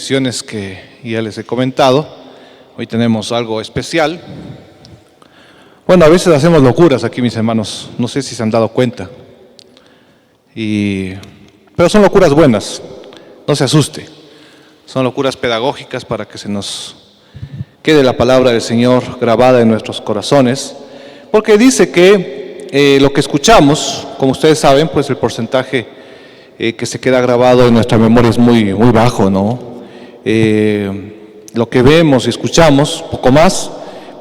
decisiones que ya les he comentado. Hoy tenemos algo especial. Bueno, a veces hacemos locuras aquí, mis hermanos, no sé si se han dado cuenta. Pero son locuras buenas, no se asuste. Son locuras pedagógicas para que se nos quede la palabra del Señor grabada en nuestros corazones. Porque dice que lo que escuchamos, como ustedes saben, pues el porcentaje que se queda grabado en nuestra memoria es muy bajo, ¿no? Lo que vemos y escuchamos, poco más,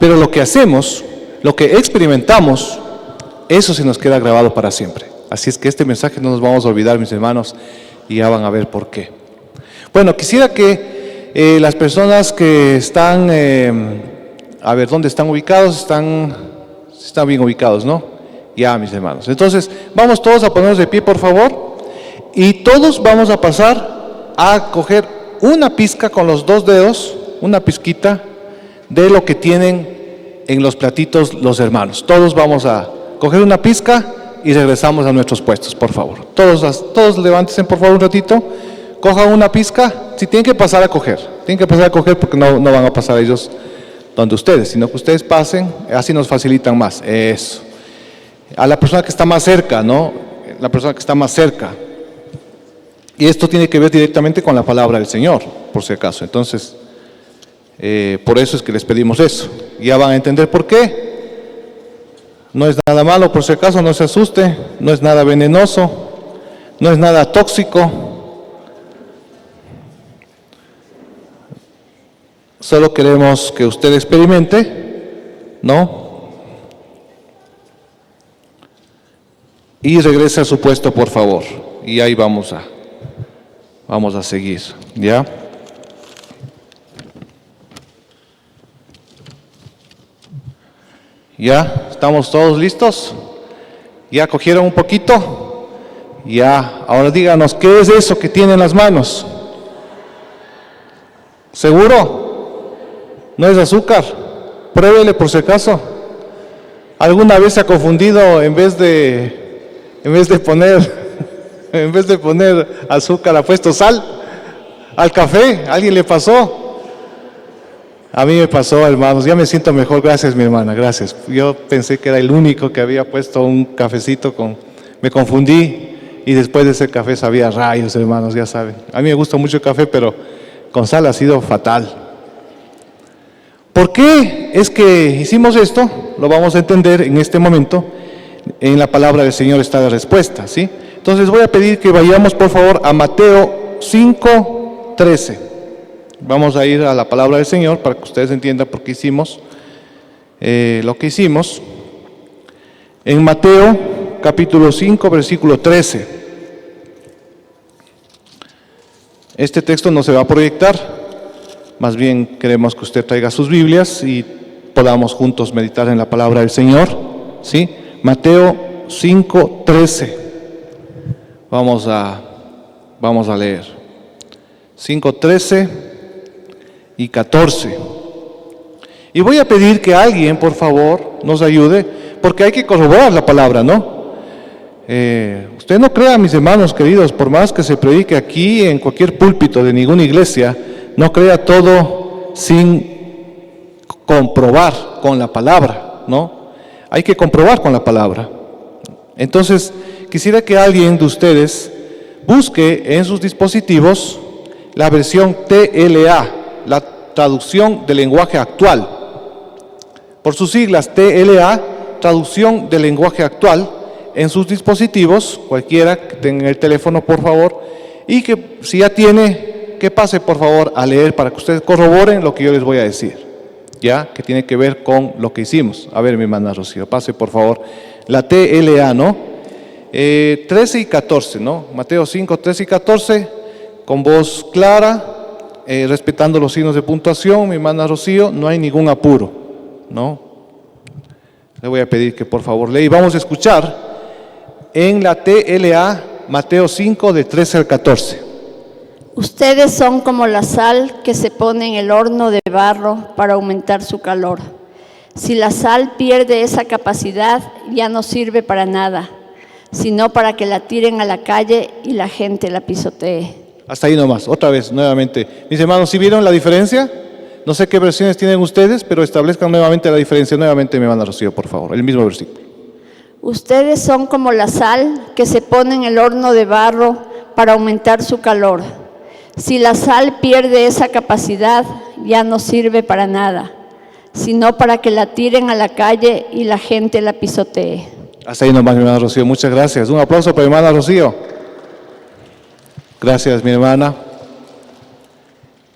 pero lo que hacemos, lo que experimentamos, eso se nos queda grabado para siempre. Así es que este mensaje no nos vamos a olvidar, mis hermanos, y ya van a ver por qué. Bueno, quisiera que las personas que están, a ver, ¿dónde están ubicados? Están bien ubicados, ¿no? Ya, mis hermanos. Entonces, vamos todos a ponernos de pie, por favor, y todos vamos a pasar a coger una pizca con los dos dedos, una pizquita de lo que tienen en los platitos los hermanos. Todos vamos a coger una pizca y regresamos a nuestros puestos, por favor. Todos levántense, por favor, un ratito, cojan una pizca. Si tienen que pasar a coger, porque no van a pasar ellos donde ustedes, sino que ustedes pasen, así nos facilitan más. Eso. A la persona que está más cerca, ¿no? La persona que está más cerca. Y esto tiene que ver directamente con la palabra del Señor, por si acaso. Entonces, por eso es que les pedimos eso. Ya van a entender por qué. No es nada malo, por si acaso, no se asuste. No es nada venenoso. No es nada tóxico. Solo queremos que usted experimente, ¿no? Y regrese a su puesto, por favor. Y ahí vamos a seguir, ¿ya? ¿Ya? ¿Estamos todos listos? ¿Ya cogieron un poquito? Ya. Ahora díganos, ¿qué es eso que tienen en las manos? ¿Seguro? ¿No es azúcar? Pruébele por si acaso. ¿Alguna vez se ha confundido en vez de poner azúcar, ha puesto sal al café? ¿A alguien le pasó? A mí me pasó, hermanos, ya me siento mejor, gracias mi hermana, gracias. Yo pensé que era el único que había puesto un cafecito me confundí y después de ese café sabía rayos, hermanos, ya saben. A mí me gusta mucho el café, pero con sal ha sido fatal. ¿Por qué es que hicimos esto? Lo vamos a entender en este momento. En la palabra del Señor está la respuesta, ¿sí? Entonces voy a pedir que vayamos por favor a Mateo 5:13. Vamos a ir a la palabra del Señor para que ustedes entiendan por qué hicimos lo que hicimos. En Mateo capítulo 5, versículo 13. Este texto no se va a proyectar, más bien queremos que usted traiga sus Biblias y podamos juntos meditar en la palabra del Señor, ¿sí? Mateo 5:13. Vamos a leer 5:13 y 14. Y voy a pedir que alguien, por favor, nos ayude, porque hay que corroborar la palabra, ¿no? Usted no crea, mis hermanos queridos, por más que se predique aquí en cualquier púlpito de ninguna iglesia, no crea todo sin comprobar con la palabra, ¿no? Hay que comprobar con la palabra. Entonces, quisiera que alguien de ustedes busque en sus dispositivos la versión TLA, la traducción del lenguaje actual. Por sus siglas, TLA, traducción del lenguaje actual, en sus dispositivos, cualquiera que tenga el teléfono, por favor, y que si ya tiene, que pase por favor a leer para que ustedes corroboren lo que yo les voy a decir, ya, que tiene que ver con lo que hicimos. A ver, mi hermana Rocío, pase por favor la TLA, ¿no? 13 y 14, ¿no? Mateo 5, 13 y 14, con voz clara, respetando los signos de puntuación, mi hermana Rocío, no hay ningún apuro, ¿no? Le voy a pedir que por favor lea y vamos a escuchar en la TLA Mateo 5 de 13 al 14. Ustedes son como la sal que se pone en el horno de barro para aumentar su calor. Si la sal pierde esa capacidad, ya no sirve para nada, sino para que la tiren a la calle y la gente la pisotee. Hasta ahí nomás, otra vez, nuevamente. Mis hermanos, ¿sí vieron la diferencia? No sé qué versiones tienen ustedes, pero establezcan nuevamente la diferencia. Nuevamente, mi hermana Rocío, por favor, el mismo versículo. Ustedes son como la sal que se pone en el horno de barro para aumentar su calor. Si la sal pierde esa capacidad, ya no sirve para nada, sino para que la tiren a la calle y la gente la pisotee. Hasta ahí nomás, mi hermana Rocío, muchas gracias. Un aplauso para mi hermana Rocío. Gracias, mi hermana.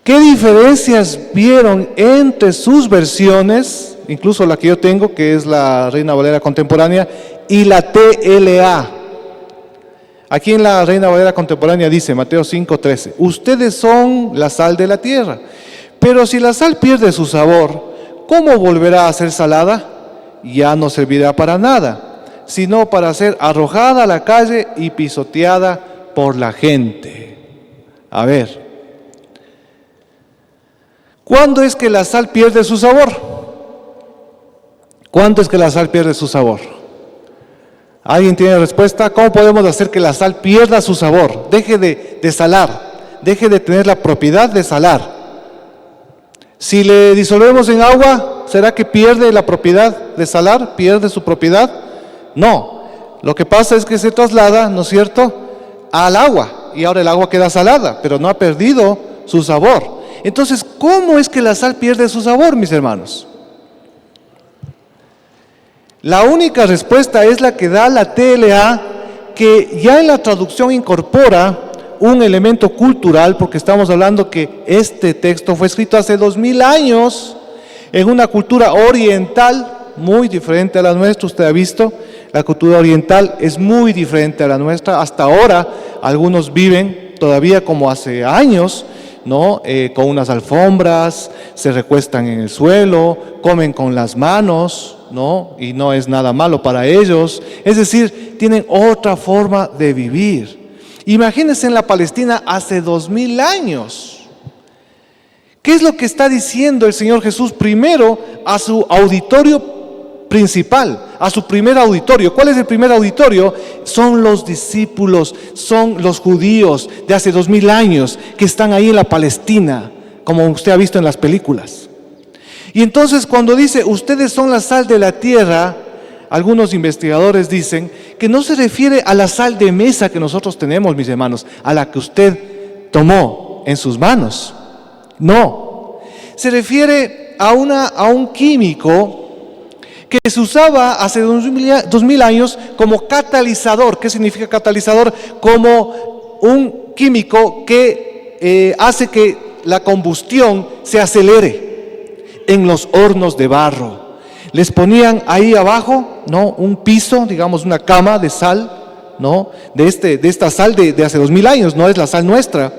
¿Qué diferencias vieron entre sus versiones, incluso la que yo tengo, que es la Reina Valera Contemporánea, y la TLA? Aquí en la Reina Valera Contemporánea dice, Mateo 5:13, ustedes son la sal de la tierra, pero si la sal pierde su sabor, ¿cómo volverá a ser salada? Ya no servirá para nada, sino para ser arrojada a la calle y pisoteada por la gente. A ver, ¿cuándo es que la sal pierde su sabor? ¿Cuándo es que la sal pierde su sabor? ¿Alguien tiene respuesta? ¿Cómo podemos hacer que la sal pierda su sabor? Deje de salar, deje de tener la propiedad de salar. Si le disolvemos en agua, ¿será que pierde la propiedad de salar? ¿Pierde su propiedad? No. Lo que pasa es que se traslada, ¿no es cierto?, al agua, y ahora el agua queda salada, pero no ha perdido su sabor. Entonces, ¿cómo es que la sal pierde su sabor, mis hermanos? La única respuesta es la que da la TLA, que ya en la traducción incorpora un elemento cultural, porque estamos hablando que este texto fue escrito hace 2000 años, en una cultura oriental muy diferente a la nuestra. Usted ha visto, la cultura oriental es muy diferente a la nuestra. Hasta ahora, algunos viven todavía como hace años, ¿no? Con unas alfombras, se recuestan en el suelo, comen con las manos, ¿no? Y no es nada malo para ellos. Es decir, tienen otra forma de vivir. Imagínense en la Palestina hace 2000 años. ¿Qué es lo que está diciendo el Señor Jesús primero a su auditorio principal, a su primer auditorio? ¿Cuál es el primer auditorio? Son los discípulos, son los judíos de hace 2000 años que están ahí en la Palestina, como usted ha visto en las películas. Y entonces cuando dice, ustedes son la sal de la tierra, algunos investigadores dicen que no se refiere a la sal de mesa que nosotros tenemos, mis hermanos, a la que usted tomó en sus manos. No, se refiere a un químico que se usaba hace 2000 años como catalizador. ¿Qué significa catalizador? Como un químico que hace que la combustión se acelere en los hornos de barro. Les ponían ahí abajo, ¿no?, un piso, digamos una cama de sal, ¿no?, de esta sal de hace 2000 años, no es la sal nuestra.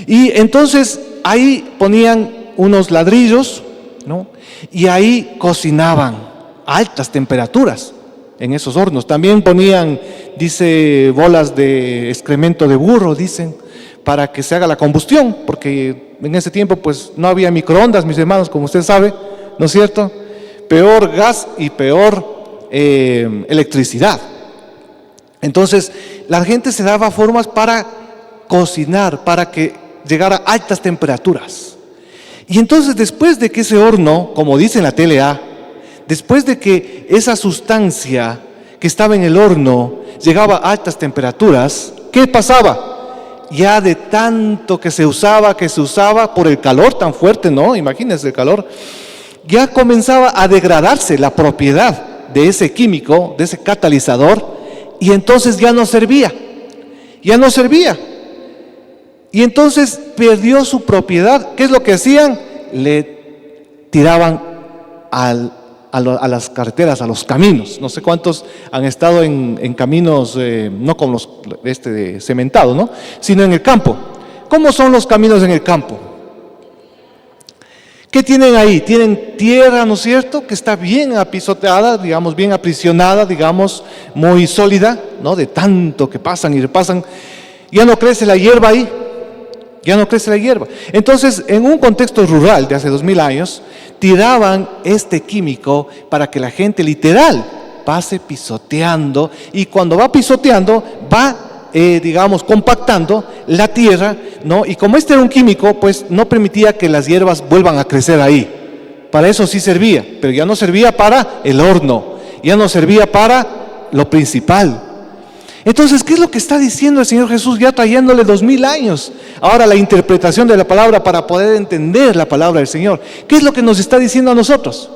Y entonces ahí ponían unos ladrillos, ¿no?, y ahí cocinaban a altas temperaturas en esos hornos. También ponían, dice, bolas de excremento de burro, dicen, para que se haga la combustión, porque en ese tiempo pues no había microondas, mis hermanos, como usted sabe, ¿no es cierto? Peor gas y peor electricidad. Entonces la gente se daba formas para cocinar, para que llegara a altas temperaturas. Y entonces después de que ese horno, como dice en la TLA, después de que esa sustancia que estaba en el horno llegaba a altas temperaturas, ¿qué pasaba? Ya de tanto que se usaba por el calor tan fuerte, ¿no? Imagínense el calor. Ya comenzaba a degradarse la propiedad de ese químico, de ese catalizador, y entonces ya no servía. Y entonces perdió su propiedad. ¿Qué es lo que hacían? Le tiraban a las carreteras, a los caminos. No sé cuántos han estado en caminos, no como los de cementado, ¿no?, sino en el campo. ¿Cómo son los caminos en el campo? ¿Qué tienen ahí? Tienen tierra, ¿no es cierto?, que está bien apisoteada, digamos, bien aprisionada, digamos, muy sólida, ¿no?, de tanto que pasan y repasan. Ya no crece la hierba ahí, Entonces, en un contexto rural de hace 2000 años, tiraban este químico para que la gente literal pase pisoteando, y cuando va pisoteando, va digamos, compactando la tierra, ¿no? Y como este era un químico, pues no permitía que las hierbas vuelvan a crecer ahí. Para eso sí servía, pero ya no servía para el horno, ya no servía para lo principal. Entonces, ¿qué es lo que está diciendo el Señor Jesús ya trayéndole 2000 años? Ahora la interpretación de la palabra para poder entender la palabra del Señor. ¿Qué es lo que nos está diciendo a nosotros?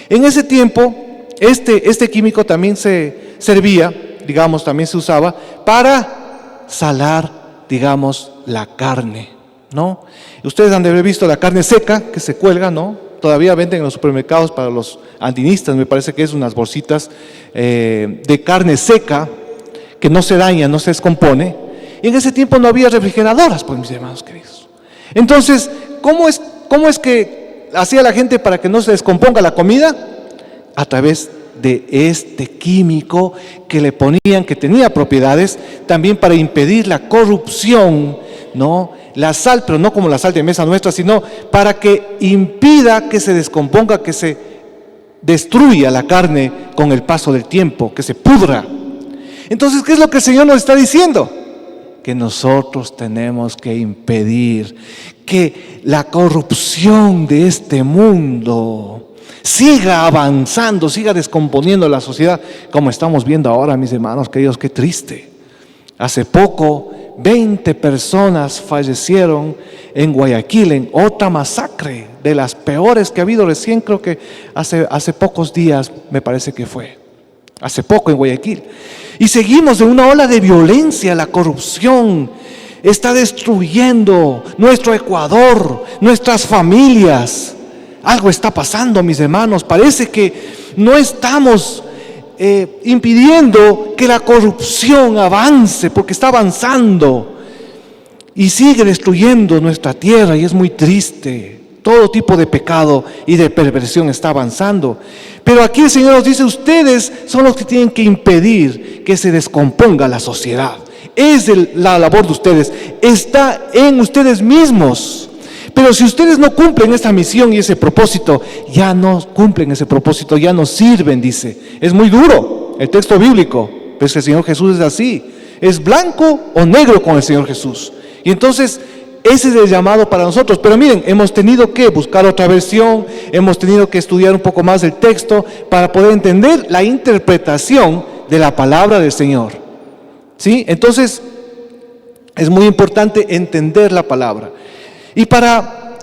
En ese tiempo, este químico también se servía, digamos, también se usaba para salar, digamos, la carne, ¿no? Ustedes han de haber visto la carne seca que se cuelga, ¿no? Todavía venden en los supermercados para los andinistas, me parece que es unas bolsitas de carne seca que no se daña, no se descompone. Y en ese tiempo no había refrigeradoras, pues, mis hermanos queridos. Entonces, ¿cómo es que hacía la gente para que no se descomponga la comida? A través de este químico que le ponían, que tenía propiedades también para impedir la corrupción, ¿no? La sal, pero no como la sal de mesa nuestra, sino para que impida que se descomponga, que se destruya la carne con el paso del tiempo, que se pudra. Entonces, ¿qué es lo que el Señor nos está diciendo? Que nosotros tenemos que impedir que la corrupción de este mundo siga avanzando, siga descomponiendo la sociedad, como estamos viendo ahora, mis hermanos queridos. Qué triste. Hace poco 20 personas fallecieron en Guayaquil en otra masacre, de las peores que ha habido recién, creo que hace pocos días me parece que fue, hace poco en Guayaquil. Y seguimos en una ola de violencia. La corrupción está destruyendo nuestro Ecuador, nuestras familias. Algo está pasando, mis hermanos. Parece que no estamos impidiendo que la corrupción avance, porque está avanzando y sigue destruyendo nuestra tierra, y es muy triste. Todo tipo de pecado y de perversión está avanzando. Pero aquí el Señor nos dice: ustedes son los que tienen que impedir que se descomponga la sociedad. Es la labor de ustedes, está en ustedes mismos. Pero si ustedes no cumplen esta misión y ese propósito, ya no cumplen ese propósito, ya no sirven, dice. Es muy duro el texto bíblico, pero es que el Señor Jesús es así. Es blanco o negro con el Señor Jesús. Y entonces, ese es el llamado para nosotros. Pero miren, hemos tenido que buscar otra versión, hemos tenido que estudiar un poco más el texto para poder entender la interpretación de la palabra del Señor. ¿Sí? Entonces, es muy importante entender la palabra. Y para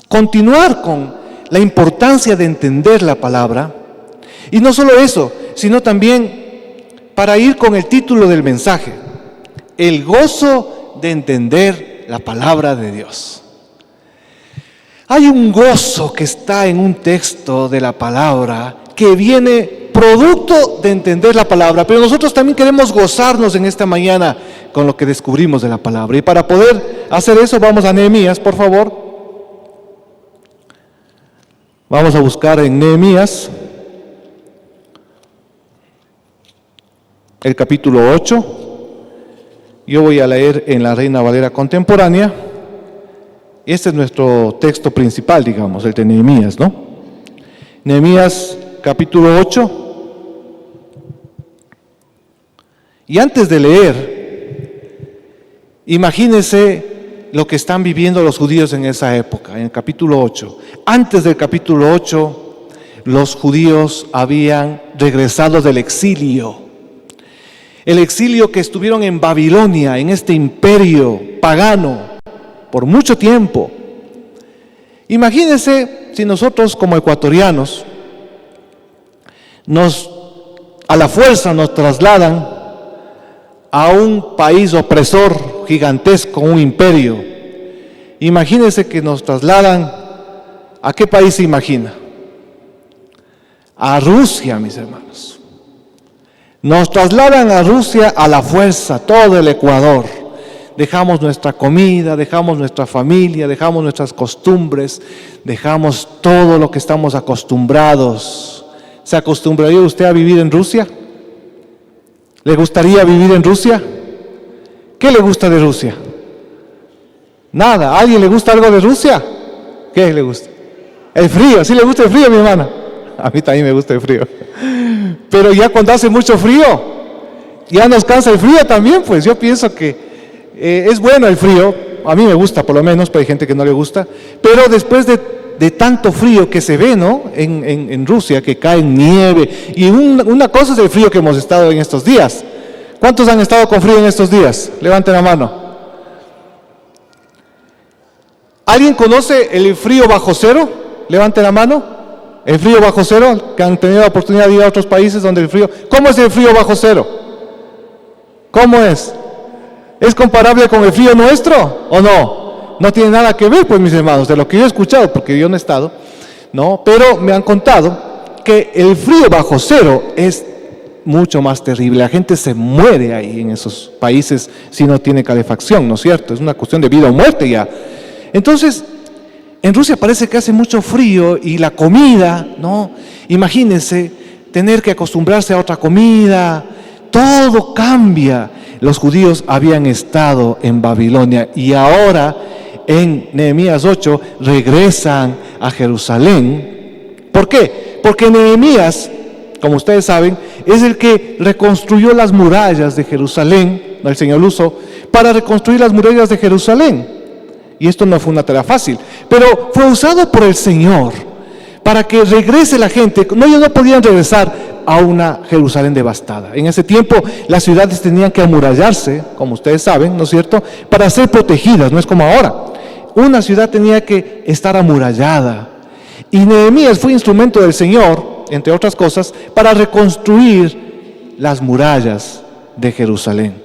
continuar con la importancia de entender la palabra, y no solo eso, sino también para ir con el título del mensaje: el gozo de entender la palabra de Dios. Hay un gozo que está en un texto de la palabra que viene producto de entender la palabra, pero nosotros también queremos gozarnos en esta mañana con lo que descubrimos de la palabra. Y para poder hacer eso, vamos a Nehemías, por favor. Vamos a buscar en Nehemías el capítulo 8. Yo voy a leer en la Reina Valera contemporánea. Este es nuestro texto principal, digamos, el de Nehemías, ¿no? Nehemías capítulo 8. Y antes de leer, imagínense lo que están viviendo los judíos en esa época, en el capítulo 8. Antes del capítulo 8, los judíos habían regresado del exilio. El exilio que estuvieron en Babilonia, en este imperio pagano, por mucho tiempo. Imagínense si nosotros como ecuatorianos a la fuerza nos trasladan a un país opresor gigantesco, un imperio. Imagínense que nos trasladan, ¿a qué país se imagina? A Rusia, mis hermanos. Nos trasladan a Rusia a la fuerza, todo el Ecuador. Dejamos nuestra comida, dejamos nuestra familia, dejamos nuestras costumbres, dejamos todo lo que estamos acostumbrados. ¿Se acostumbraría usted a vivir en Rusia? ¿Le gustaría vivir en Rusia? ¿Qué le gusta de Rusia? Nada. ¿A alguien le gusta algo de Rusia? ¿Qué le gusta? El frío. ¿Sí le gusta el frío, mi hermana? A mí también me gusta el frío. Pero ya cuando hace mucho frío, Ya nos cansa el frío también, pues yo pienso que es bueno el frío, a mí me gusta por lo menos, pero hay gente que no le gusta, pero después de tanto frío que se ve, ¿no? En Rusia, que cae nieve, y una cosa es el frío que hemos estado en estos días. ¿Cuántos han estado con frío en estos días? Levanten la mano. ¿Alguien conoce el frío bajo cero? Levanten la mano. El frío bajo cero, que han tenido la oportunidad de ir a otros países donde el frío... ¿Cómo es el frío bajo cero? ¿Cómo es? ¿Es comparable con el frío nuestro o no? No tiene nada que ver, pues, mis hermanos, de lo que yo he escuchado, porque yo no he estado, ¿no? Pero me han contado que el frío bajo cero es mucho más terrible. La gente se muere ahí en esos países si no tiene calefacción, ¿no es cierto? Es una cuestión de vida o muerte ya. Entonces, en Rusia parece que hace mucho frío y la comida, ¿no? Imagínense tener que acostumbrarse a otra comida, todo cambia. Los judíos habían estado en Babilonia y ahora en Nehemías 8 regresan a Jerusalén. ¿Por qué? Porque Nehemías, como ustedes saben, es el que reconstruyó las murallas de Jerusalén, el Señor lo usó, para reconstruir las murallas de Jerusalén. Y esto no fue una tarea fácil, pero fue usado por el Señor para que regrese la gente. No, ellos no podían regresar a una Jerusalén devastada. En ese tiempo las ciudades tenían que amurallarse, como ustedes saben, ¿no es cierto?, para ser protegidas, no es como ahora. Una ciudad tenía que estar amurallada. Y Nehemías fue instrumento del Señor, entre otras cosas, para reconstruir las murallas de Jerusalén.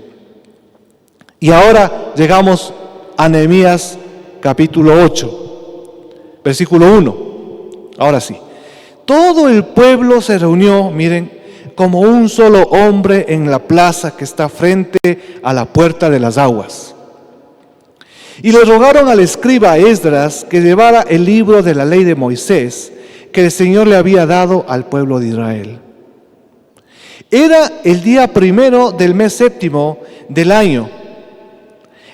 Y ahora llegamos a Nehemías capítulo 8, versículo 1. Ahora sí. Todo el pueblo se reunió, miren, como un solo hombre en la plaza que está frente a la puerta de las aguas. Y le rogaron al escriba Esdras que llevara el libro de la ley de Moisés que el Señor le había dado al pueblo de Israel. Era el día primero del mes séptimo del año.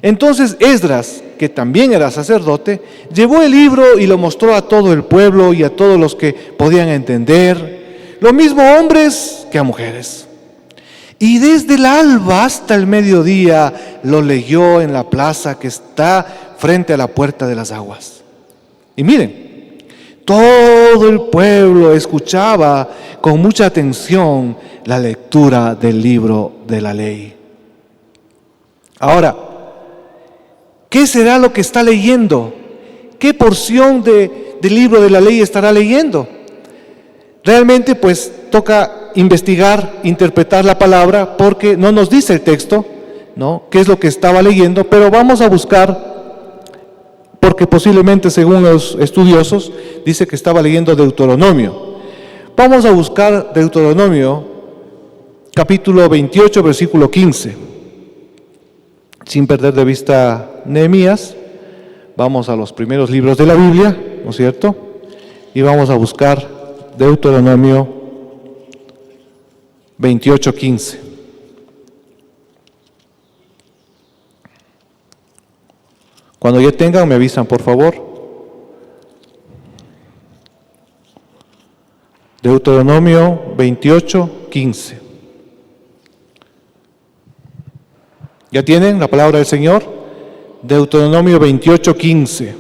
Entonces Esdras, que también era sacerdote, llevó el libro y lo mostró a todo el pueblo y a todos los que podían entender, lo mismo hombres que a mujeres. Y desde el alba hasta el mediodía lo leyó en la plaza que está frente a la puerta de las aguas. Y miren, todo el pueblo escuchaba con mucha atención la lectura del libro de la ley. Ahora, ¿qué será lo que está leyendo? ¿Qué porción del libro de la ley estará leyendo? Realmente, pues, toca investigar, interpretar la palabra, porque no nos dice el texto, ¿no?, qué es lo que estaba leyendo, pero vamos a buscar, porque posiblemente, según los estudiosos, dice que estaba leyendo Deuteronomio. Vamos a buscar Deuteronomio, capítulo 28, versículo 15. Sin perder de vista Nehemías, vamos a los primeros libros de la Biblia, ¿no es cierto? Y vamos a buscar Deuteronomio 28:15. Cuando ya tengan, me avisan, por favor. Deuteronomio 28:15. ¿Ya tienen la palabra del Señor? Deuteronomio 28:15.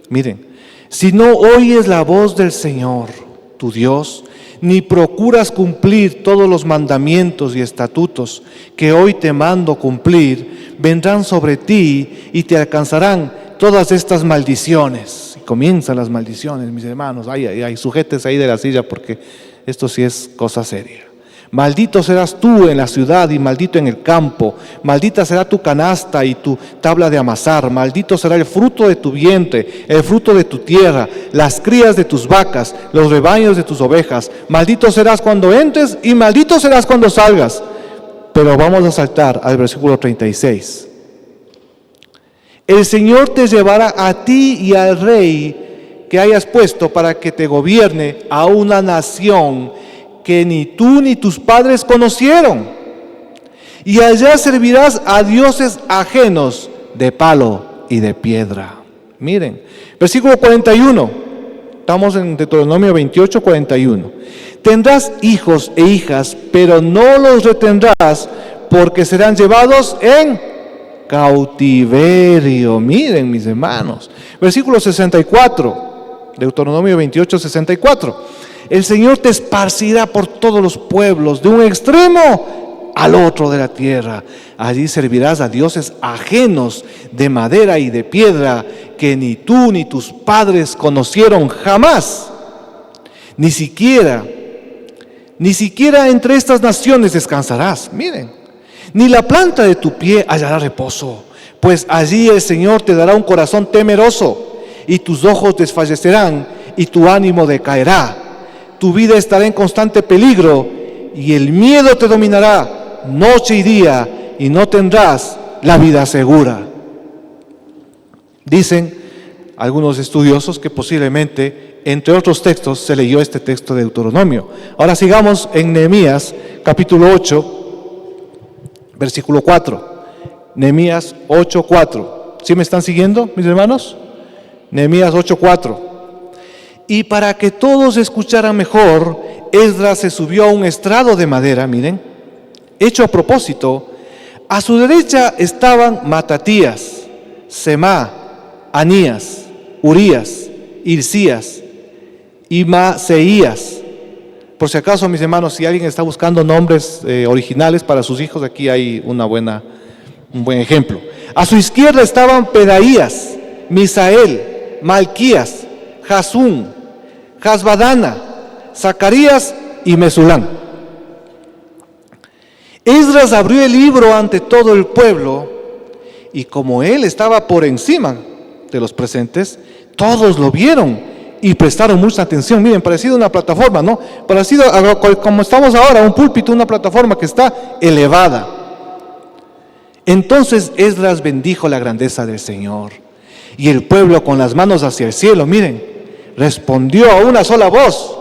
Miren, si no oyes la voz del Señor, tu Dios, ni procuras cumplir todos los mandamientos y estatutos que hoy te mando cumplir, vendrán sobre ti y te alcanzarán todas estas maldiciones. Y comienzan las maldiciones, mis hermanos. Ay, sujétese ahí de la silla porque esto sí es cosa seria. Maldito serás tú en la ciudad y maldito en el campo. Maldita será tu canasta y tu tabla de amasar. Maldito será el fruto de tu vientre, el fruto de tu tierra, las crías de tus vacas, los rebaños de tus ovejas. Maldito serás cuando entres y maldito serás cuando salgas. Pero vamos a saltar al versículo 36. El Señor te llevará a ti y al rey que hayas puesto para que te gobierne a una nación que ni tú ni tus padres conocieron, y allá servirás a dioses ajenos de palo y de piedra. Miren, versículo 41, estamos en Deuteronomio 28:41. Tendrás hijos e hijas, pero no los retendrás, porque serán llevados en cautiverio. Miren, mis hermanos, versículo 64, Deuteronomio 28, 64. El Señor te esparcirá por todos los pueblos, de un extremo al otro de la tierra. Allí servirás a dioses ajenos, de madera y de piedra, que ni tú ni tus padres conocieron jamás. Ni siquiera entre estas naciones descansarás. Miren, ni la planta de tu pie hallará reposo, pues allí el Señor te dará un corazón temeroso, y tus ojos desfallecerán, y tu ánimo decaerá. Tu vida estará en constante peligro, y el miedo te dominará noche y día, y no tendrás la vida segura. Dicen algunos estudiosos que posiblemente, entre otros textos, se leyó este texto de Deuteronomio. Ahora sigamos en Nehemías, capítulo 8, versículo 4. Nehemías 8, 4. ¿Sí me están siguiendo, mis hermanos? Nehemías 8, 4. Y para que todos escucharan mejor, Esdras se subió a un estrado de madera, miren, hecho a propósito. A su derecha estaban Matatías, Semá, Anías, Urías, Hilcías y Maseías. Por si acaso, mis hermanos, si alguien está buscando nombres originales para sus hijos, aquí hay un buen ejemplo. A su izquierda estaban Pedaías, Misael, Malquías, Jasún, Hasbadana, Zacarías y Mesulán. Esdras abrió el libro ante todo el pueblo, y como él estaba por encima de los presentes, todos lo vieron y prestaron mucha atención. Miren, parecido a una plataforma, ¿no? Parecido a como estamos ahora, un púlpito, una plataforma que está elevada. Entonces Esdras bendijo la grandeza del Señor, y el pueblo, con las manos hacia el cielo, miren, respondió a una sola voz: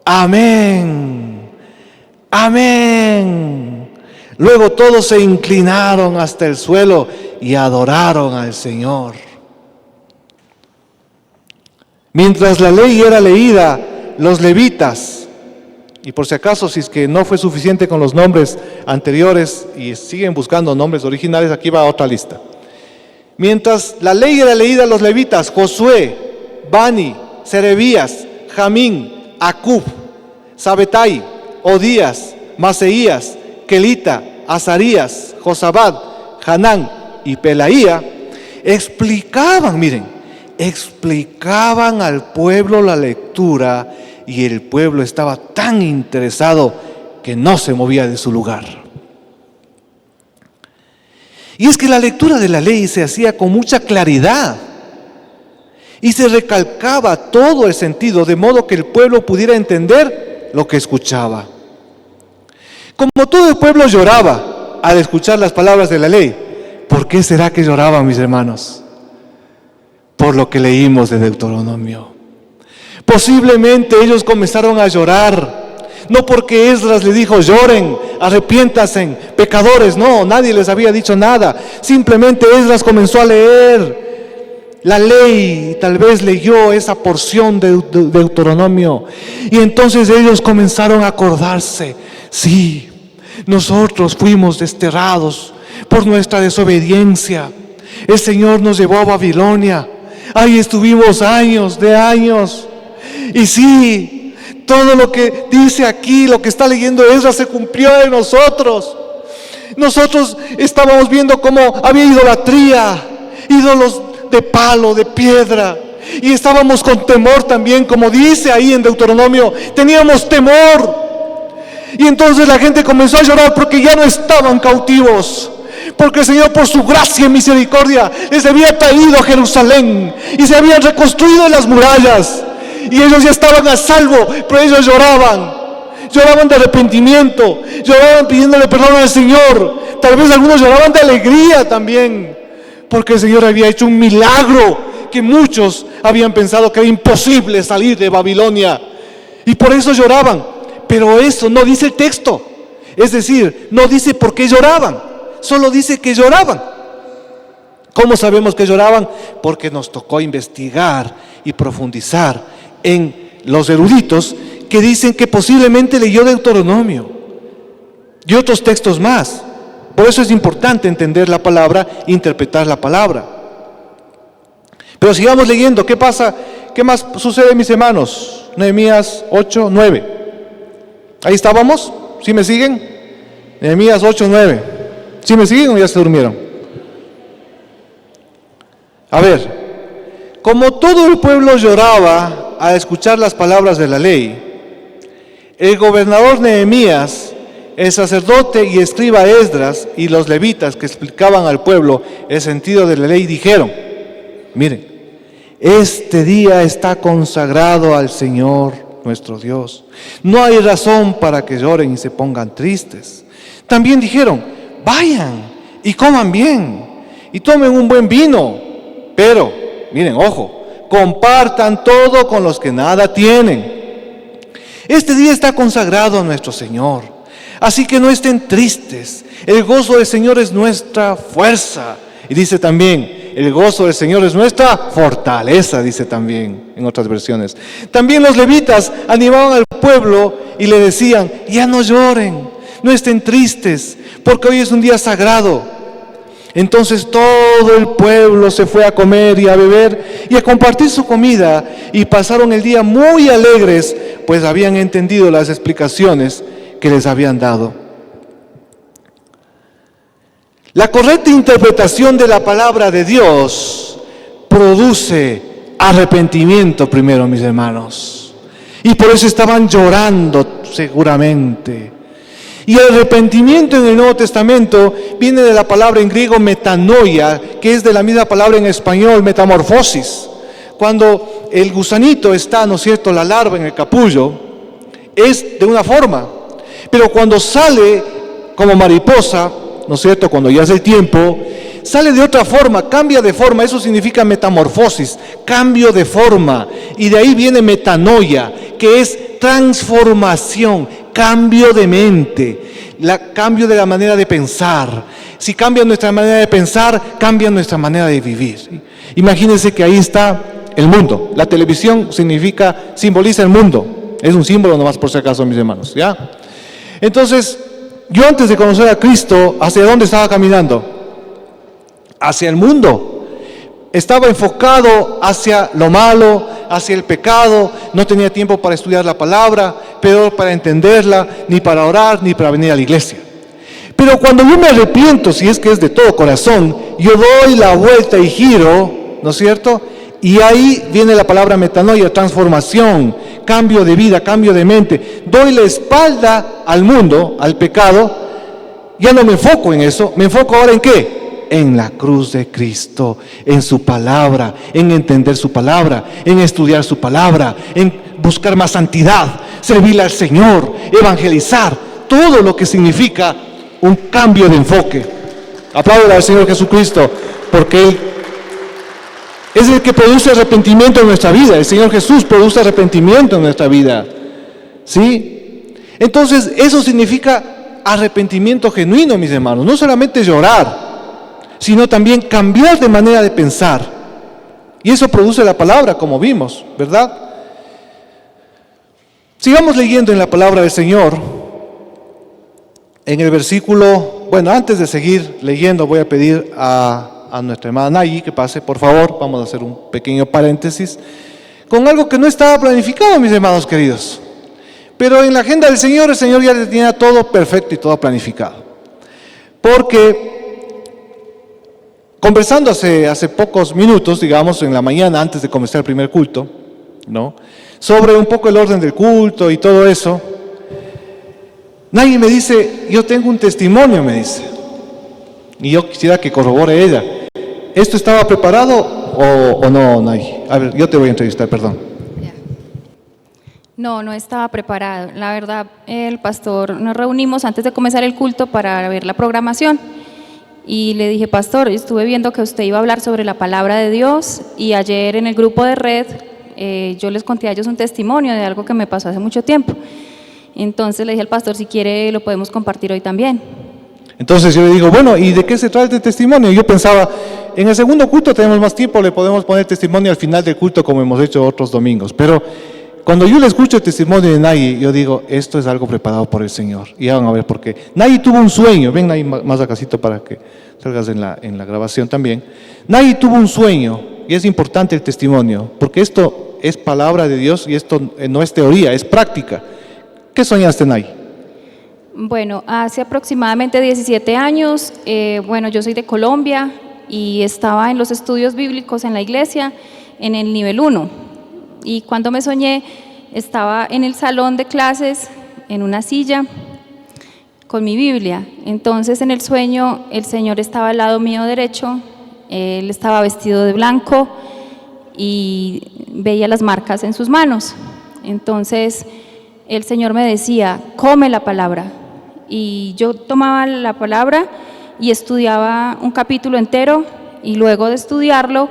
amén, amén. Luego todos se inclinaron hasta el suelo y adoraron al Señor. Mientras la ley era leída, los levitas, y por si acaso, si es que no fue suficiente con los nombres anteriores y siguen buscando nombres originales, aquí va otra lista. Mientras la ley era leída, los levitas: Josué, Bani, Serebías, Jamín, Acub, Sabetai, Odías, Maseías, Kelita, Azarías, Josabad, Hanán y Pelaía, explicaban al pueblo la lectura, y el pueblo estaba tan interesado que no se movía de su lugar. Y es que la lectura de la ley se hacía con mucha claridad, y se recalcaba todo el sentido, de modo que el pueblo pudiera entender lo que escuchaba. Como todo el pueblo lloraba al escuchar las palabras de la ley, ¿por qué será que lloraban, mis hermanos? Por lo que leímos de Deuteronomio. Posiblemente ellos comenzaron a llorar, no porque Esdras les dijo: lloren, arrepiéntanse, pecadores. No, nadie les había dicho nada. Simplemente Esdras comenzó a leer la ley, tal vez leyó esa porción de Deuteronomio, y entonces ellos comenzaron a acordarse: sí, nosotros fuimos desterrados por nuestra desobediencia. El Señor nos llevó a Babilonia, ahí estuvimos años de años, y sí, todo lo que dice aquí, lo que está leyendo Esdras, se cumplió en nosotros. Nosotros estábamos viendo cómo había idolatría, ídolos de palo, de piedra, y estábamos con temor también, como dice ahí en Deuteronomio, teníamos temor. Y entonces la gente comenzó a llorar porque ya no estaban cautivos, porque el Señor, por su gracia y misericordia, les había traído a Jerusalén y se habían reconstruido las murallas, y ellos ya estaban a salvo. Pero ellos lloraban de arrepentimiento, lloraban pidiéndole perdón al Señor. Tal vez algunos lloraban de alegría también, porque el Señor había hecho un milagro que muchos habían pensado que era imposible salir de Babilonia, y por eso lloraban. Pero eso no dice el texto, es decir, no dice por qué lloraban, solo dice que lloraban. ¿Cómo sabemos que lloraban? Porque nos tocó investigar y profundizar en los eruditos que dicen que posiblemente leyó Deuteronomio y otros textos más. Por eso es importante entender la palabra, interpretar la palabra. Pero sigamos leyendo. ¿Qué pasa? ¿Qué más sucede, mis hermanos? Nehemías 8, 9. Ahí estábamos. ¿Sí me siguen? Nehemías 8, 9. ¿Sí me siguen o ya se durmieron? A ver, como todo el pueblo lloraba al escuchar las palabras de la ley, el gobernador Nehemías, el sacerdote y escriba Esdras y los levitas que explicaban al pueblo el sentido de la ley dijeron: miren, este día está consagrado al Señor nuestro Dios. No hay razón para que lloren y se pongan tristes. También dijeron: vayan y coman bien y tomen un buen vino. Pero, miren, ojo, compartan todo con los que nada tienen. Este día está consagrado a nuestro Señor. Así que no estén tristes. El gozo del Señor es nuestra fuerza. Y dice también, el gozo del Señor es nuestra fortaleza, dice también en otras versiones. También los levitas animaban al pueblo y le decían: ya no lloren, no estén tristes, porque hoy es un día sagrado. Entonces todo el pueblo se fue a comer y a beber y a compartir su comida, y pasaron el día muy alegres, pues habían entendido las explicaciones que les habían dado. La correcta interpretación de la palabra de Dios produce arrepentimiento primero, mis hermanos. Y por eso estaban llorando seguramente. Y el arrepentimiento en el Nuevo Testamento viene de la palabra en griego metanoia, que es de la misma palabra en español metamorfosis. Cuando el gusanito está, ¿no es cierto?, la larva en el capullo, es de una forma. Pero cuando sale como mariposa, ¿no es cierto?, cuando ya es el tiempo, sale de otra forma, cambia de forma. Eso significa metamorfosis, cambio de forma. Y de ahí viene metanoia, que es transformación, cambio de mente, cambio de la manera de pensar. Si cambia nuestra manera de pensar, cambia nuestra manera de vivir. Imagínense que ahí está el mundo. La televisión simboliza el mundo. Es un símbolo nomás, por si acaso, mis hermanos, ¿ya? Entonces, yo antes de conocer a Cristo, ¿hacia dónde estaba caminando? Hacia el mundo. Estaba enfocado hacia lo malo, hacia el pecado. No tenía tiempo para estudiar la palabra, peor para entenderla, ni para orar, ni para venir a la iglesia. Pero cuando yo me arrepiento, si es que es de todo corazón, yo doy la vuelta y giro, ¿no es cierto? Y ahí viene la palabra metanoia, transformación, cambio de vida, cambio de mente. Doy la espalda al mundo, al pecado. Ya no me enfoco en eso. ¿Me enfoco ahora en qué? En la cruz de Cristo, en su palabra, en entender su palabra, en estudiar su palabra, en buscar más santidad, servirle al Señor, evangelizar. Todo lo que significa un cambio de enfoque. Apláudale al Señor Jesucristo, porque Él es el que produce arrepentimiento en nuestra vida. El Señor Jesús produce arrepentimiento en nuestra vida. ¿Sí? Entonces, eso significa arrepentimiento genuino, mis hermanos. No solamente llorar, sino también cambiar de manera de pensar. Y eso produce la palabra, como vimos, ¿verdad? Sigamos leyendo en la palabra del Señor. En el versículo, antes de seguir leyendo, voy a pedir a nuestra hermana Nayi que pase, por favor. Vamos a hacer un pequeño paréntesis con algo que no estaba planificado, mis hermanos queridos, pero en la agenda del Señor, el Señor ya tenía todo perfecto y todo planificado. Porque conversando hace pocos minutos, digamos en la mañana antes de comenzar el primer culto, ¿no?, sobre un poco el orden del culto y todo eso, Nayi me dice: yo tengo un testimonio, me dice, y yo quisiera que corrobore ella. ¿Esto estaba preparado o no, Nayi? A ver, yo te voy a entrevistar, perdón. No estaba preparado. La verdad, el pastor, nos reunimos antes de comenzar el culto para ver la programación. Y le dije: pastor, estuve viendo que usted iba a hablar sobre la palabra de Dios, y ayer en el grupo de red yo les conté a ellos un testimonio de algo que me pasó hace mucho tiempo. Entonces le dije al pastor: si quiere lo podemos compartir hoy también. Entonces yo le digo: ¿y de qué se trata el testimonio? Yo pensaba, en el segundo culto tenemos más tiempo, le podemos poner testimonio al final del culto como hemos hecho otros domingos. Pero Cuando yo le escucho el testimonio de Nayi, yo digo, esto es algo preparado por el Señor. Y ya van a ver por qué. Nayi tuvo un sueño. Ven, Nayi, más acasito para que salgas en la grabación también. Nayi tuvo un sueño, y es importante el testimonio, porque esto es palabra de Dios y esto no es teoría, es práctica. ¿Qué soñaste, Nayi? Bueno, hace aproximadamente 17 años, yo soy de Colombia y estaba en los estudios bíblicos en la iglesia en el nivel 1. Y cuando me soñé, estaba en el salón de clases, en una silla, con mi Biblia. Entonces, en el sueño, el Señor estaba al lado mío derecho, Él estaba vestido de blanco y veía las marcas en sus manos. Entonces, el Señor me decía, come la palabra. Y yo tomaba la palabra y estudiaba un capítulo entero, y luego de estudiarlo,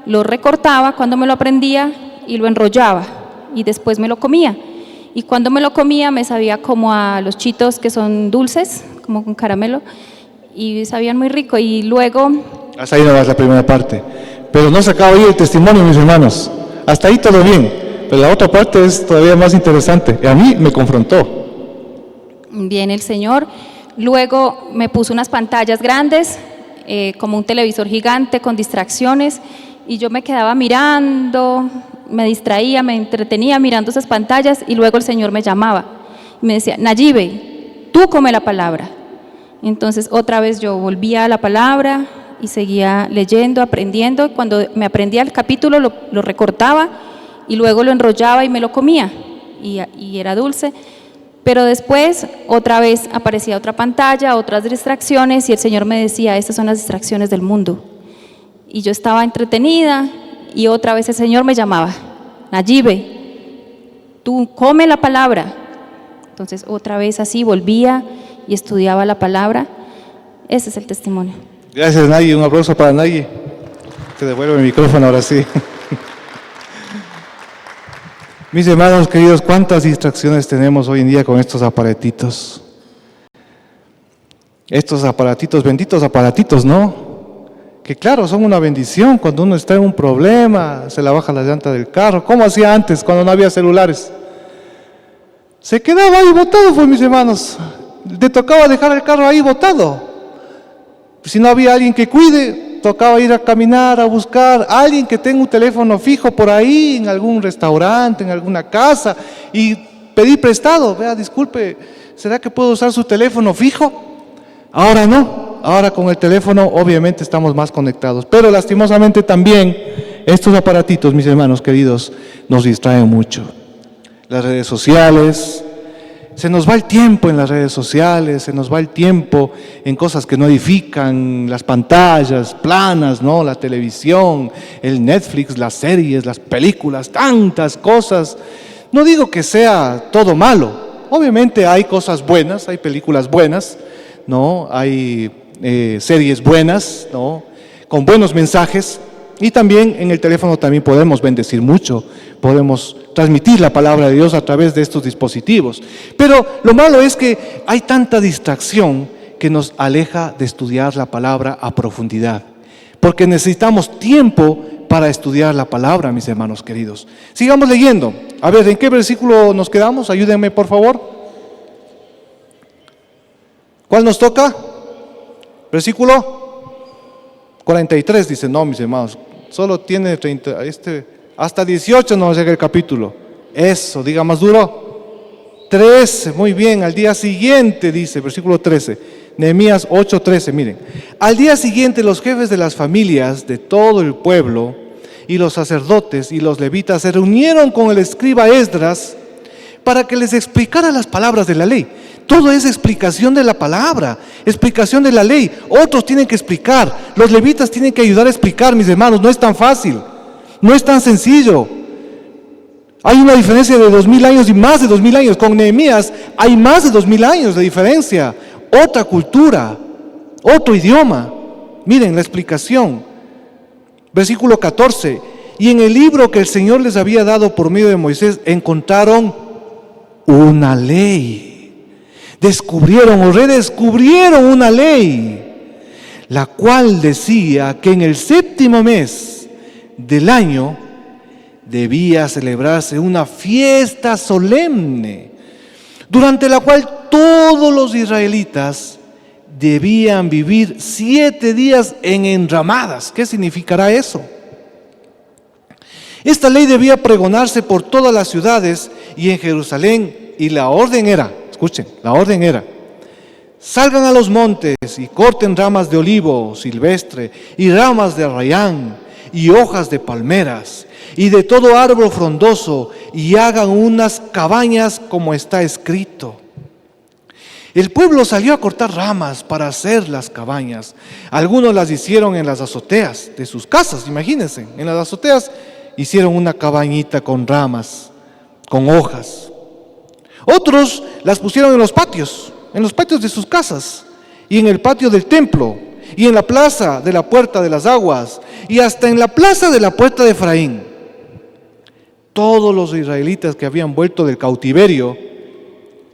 lo recortaba cuando me lo aprendía y lo enrollaba, y después me lo comía. Y cuando me lo comía me sabía como a los Cheetos, que son dulces, como con caramelo, y sabían muy rico. Y luego... Hasta ahí no vas la primera parte. Pero no se acaba ahí el testimonio, mis hermanos. Hasta ahí todo bien. Pero la otra parte es todavía más interesante. A mí me confrontó. Bien, el Señor luego me puso unas pantallas grandes, como un televisor gigante con distracciones, y yo me quedaba mirando, me distraía, me entretenía mirando esas pantallas, y luego el Señor me llamaba y me decía, Nayibe, tú come la palabra. Entonces otra vez yo volvía a la palabra y seguía leyendo, aprendiendo. Cuando me aprendía el capítulo lo recortaba y luego lo enrollaba y me lo comía, y era dulce. Pero después otra vez aparecía otra pantalla, otras distracciones, y el Señor me decía, estas son las distracciones del mundo. Y yo estaba entretenida, y otra vez el Señor me llamaba, Nayibe, tú come la palabra. Entonces otra vez así volvía y estudiaba la palabra. Ese es el testimonio. Gracias, Nayi. Un aplauso para Nayi. Te devuelvo el micrófono ahora sí. Mis hermanos queridos, ¿cuántas distracciones tenemos hoy en día con estos aparatitos? Estos aparatitos, benditos aparatitos, ¿no? Que claro, son una bendición cuando uno está en un problema, se la baja la llanta del carro. ¿Cómo hacía antes cuando no había celulares? Se quedaba ahí botado, pues, mis hermanos. Le tocaba dejar el carro ahí botado. Si no había alguien que cuide, tocaba ir a caminar, a buscar a alguien que tenga un teléfono fijo por ahí, en algún restaurante, en alguna casa, y pedir prestado. Vea, disculpe, ¿será que puedo usar su teléfono fijo? Ahora no, ahora con el teléfono obviamente estamos más conectados, pero lastimosamente también estos aparatitos, mis hermanos queridos, nos distraen mucho. Las redes sociales, se nos va el tiempo en las redes sociales, se nos va el tiempo en cosas que no edifican, las pantallas planas, ¿no? La televisión, el Netflix, las series, las películas, tantas cosas. No digo que sea todo malo, obviamente hay cosas buenas, hay películas buenas, ¿no? Hay series buenas, ¿no? Con buenos mensajes, y también en el teléfono también podemos bendecir mucho, podemos transmitir la palabra de Dios a través de estos dispositivos. Pero lo malo es que hay tanta distracción que nos aleja de estudiar la palabra a profundidad, porque necesitamos tiempo para estudiar la palabra, mis hermanos queridos. Sigamos leyendo. A ver, ¿en qué versículo nos quedamos? Ayúdenme, por favor. ¿Cuál nos toca? Versículo 43, dice, no, mis hermanos, solo tiene 30, hasta 18 no llega el capítulo. Eso, diga más duro. 13, muy bien, al día siguiente, dice, versículo 13, Nehemías 8:13, miren. Al día siguiente los jefes de las familias de todo el pueblo y los sacerdotes y los levitas se reunieron con el escriba Esdras para que les explicara las palabras de la ley. Todo es explicación de la palabra, explicación de la ley. Otros tienen que explicar, los levitas tienen que ayudar a explicar, mis hermanos. No es tan fácil, no es tan sencillo. Hay una diferencia de 2000 años y más de 2000 años. Con Nehemías hay más de 2000 años de diferencia. Otra cultura, otro idioma. Miren la explicación. Versículo 14. Y en el libro que el Señor les había dado por medio de Moisés encontraron una ley. Descubrieron o redescubrieron una ley, la cual decía que en el 7º mes del año debía celebrarse una fiesta solemne, durante la cual todos los israelitas debían vivir 7 días en enramadas. ¿Qué significará eso? Esta ley debía pregonarse por todas las ciudades y en Jerusalén, y la orden era, escuchen, la orden era: salgan a los montes y corten ramas de olivo silvestre y ramas de arrayán y hojas de palmeras y de todo árbol frondoso, y hagan unas cabañas como está escrito. El pueblo salió a cortar ramas para hacer las cabañas. Algunos las hicieron en las azoteas de sus casas, imagínense, en las azoteas hicieron una cabañita con ramas, con hojas. Otros las pusieron en los patios de sus casas, y en el patio del templo, y en la plaza de la puerta de las aguas, y hasta en la plaza de la puerta de Efraín. Todos los israelitas que habían vuelto del cautiverio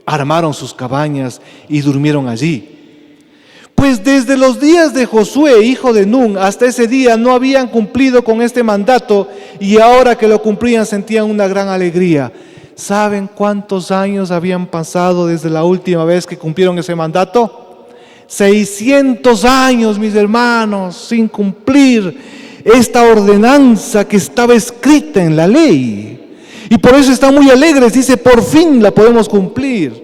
armaron sus cabañas y durmieron allí. Pues desde los días de Josué, hijo de Nun, hasta ese día no habían cumplido con este mandato, y ahora que lo cumplían sentían una gran alegría. ¿Saben cuántos años habían pasado desde la última vez que cumplieron ese mandato? 600 años, mis hermanos, sin cumplir esta ordenanza que estaba escrita en la ley. Y por eso están muy alegres, dice, por fin la podemos cumplir.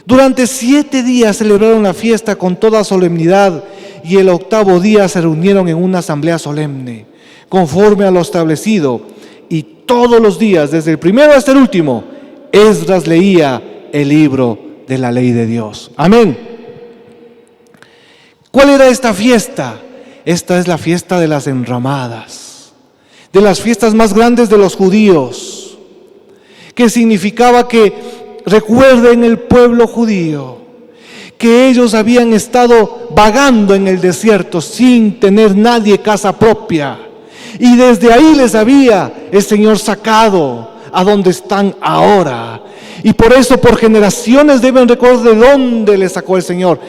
Durante 7 días celebraron la fiesta con toda solemnidad, y el 8º día se reunieron en una asamblea solemne, conforme a lo establecido. Y todos los días, desde el primero hasta el último, Esdras leía el libro de la ley de Dios. Amén. ¿Cuál era esta fiesta? Esta es la fiesta de las enramadas, de las fiestas más grandes de los judíos, que significaba que, recuerden el pueblo judío, que ellos habían estado vagando en el desierto sin tener nadie casa propia, y desde ahí les había el Señor sacado a donde están ahora, y por eso por generaciones deben recordar de dónde les sacó el Señor.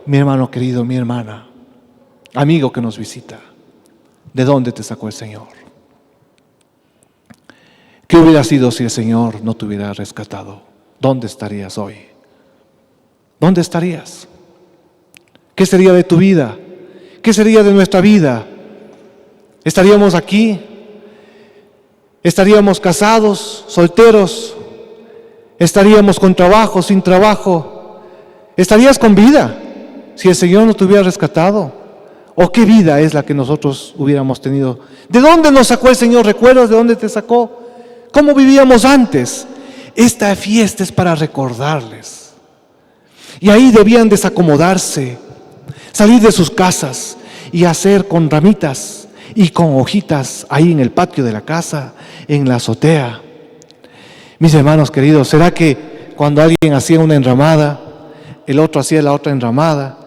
Mi hermano querido, mi hermana, amigo que nos visita, ¿de dónde te sacó el Señor? ¿Qué hubiera sido si el Señor no te hubiera rescatado? ¿Dónde estarías hoy? ¿Dónde estarías? ¿Qué sería de tu vida? ¿Qué sería de nuestra vida? ¿Estaríamos aquí? ¿Estaríamos casados, solteros? ¿Estaríamos con trabajo, sin trabajo? ¿Estarías con vida si el Señor no te hubiera rescatado? ¿O qué vida es la que nosotros hubiéramos tenido? ¿De dónde nos sacó el Señor? ¿Recuerdas de dónde te sacó? ¿Cómo vivíamos antes? Esta fiesta es para recordarles. Y ahí debían desacomodarse, salir de sus casas y hacer con ramitas y con hojitas ahí en el patio de la casa, en la azotea. Mis hermanos queridos, ¿será que cuando alguien hacía una enramada, el otro hacía la otra enramada?